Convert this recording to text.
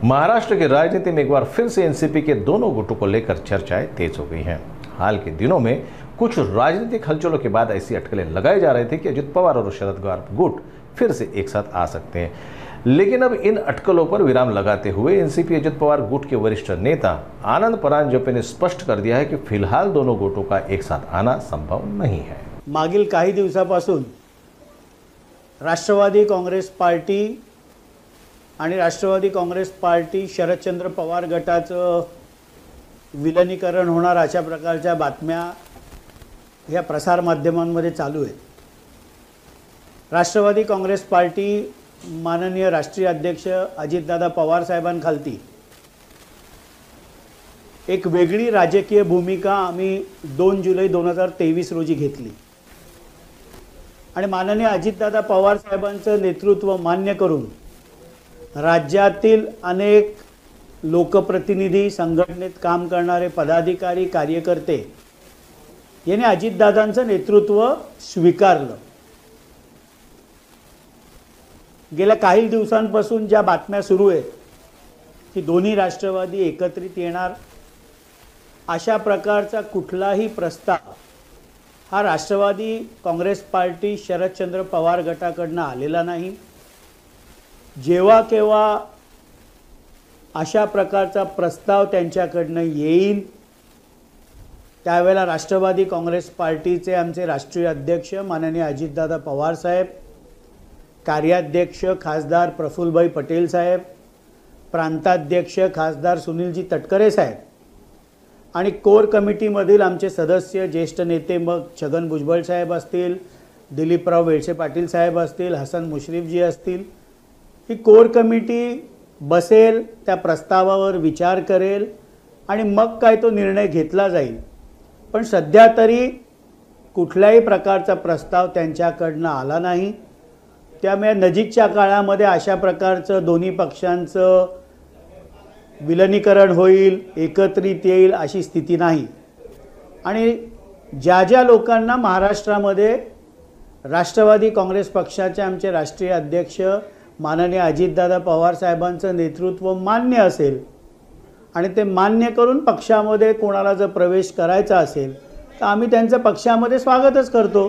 महाराष्ट्र की राजनीति में एक बार फिर से एनसीपी के दोनों गुटों को लेकर चर्चाएं तेज हो गई हैं। हाल के दिनों में कुछ राजनीतिक हलचलों के बाद ऐसी अटकलें लगाई जा रही थी कि अजित पवार और शरद पवार गुट फिर से एक साथ आ सकते हैं। लेकिन अब इन अटकलों पर विराम लगाते हुए एनसीपी अजित पवार गुट के वरिष्ठ नेता आनंद परांजपे ने स्पष्ट कर दिया है कि फिलहाल दोनों गुटों का एक साथ आना संभव नहीं है। मागील काही दिवसापासून राष्ट्रवादी काँग्रेस पार्टी आणि राष्ट्रवादी काँग्रेस पार्टी शरदचंद्र पवार गटाचं विलीनीकरण होणार अशा प्रकारच्या बातम्या या प्रसार माध्यमांमध्ये चालू आहेत। राष्ट्रवादी काँग्रेस पार्टी माननीय राष्ट्रीय अध्यक्ष अजितदादा पवार साहेबांखालती एक वेगळी राजकीय भूमिका आम्ही 2 जुलै 2023 रोजी घेतली आणि माननीय अजितदादा पवार साहेबांचं नेतृत्व मान्य करून राज्यातील अनेक लोकप्रतिनिधी, संघटनेत काम करणारे पदाधिकारी, कार्यकर्ते यांनी अजितदादांचं नेतृत्व स्वीकारलं। गेल्या काही दिवसांपासून ज्या बातम्या सुरू आहेत की दोन्ही राष्ट्रवादी एकत्रित येणार अशा प्रकारचा कुठलाही प्रस्ताव हा राष्ट्रवादी काँग्रेस पार्टी शरदचंद्र पवार गटाकडून आलेला नाही। जेव्हा केव्हा अशा प्रकारचा प्रस्ताव त्यांच्याकडून येईल त्यावेळेला राष्ट्रवादी काँग्रेस पार्टीचे आमचे राष्ट्रीय अध्यक्ष माननीय अजितदादा पवार साहेब, कार्याध्यक्ष खासदार प्रफुल्लभाई पटेल साहेब, प्रांताध्यक्ष खासदार सुनीलजी तटकरे साहेब आणि कोर कमिटीमधील आमचे सदस्य ज्येष्ठ नेते मग छगन भुजबळ साहेब असतील, दिलीपराव वेळसे पाटील साहेब असतील, हसन मुश्रीफजी असतील, ही कोर कमिटी बसेल, त्या प्रस्तावावर विचार करेल आणि मग काय तो निर्णय घेतला जाईल। पण सध्या तरी कुठल्याही प्रकारचा प्रस्ताव त्यांच्याकडून आला नाही। त्यामुळे नजीकच्या काळामध्ये अशा प्रकारचं दोन्ही पक्षांचं विलीनीकरण होईल, एकत्रित येईल अशी स्थिती नाही। आणि ज्या ज्या लोकांना महाराष्ट्रामध्ये राष्ट्रवादी काँग्रेस पक्षाचे आमचे राष्ट्रीय अध्यक्ष माननीय अजितदादा पवार साहेबांचं नेतृत्व मान्य असेल आणि ते मान्य करून पक्षामध्ये कोणाला जर प्रवेश करायचा असेल तर आम्ही त्यांचं पक्षामध्ये स्वागतच करतो।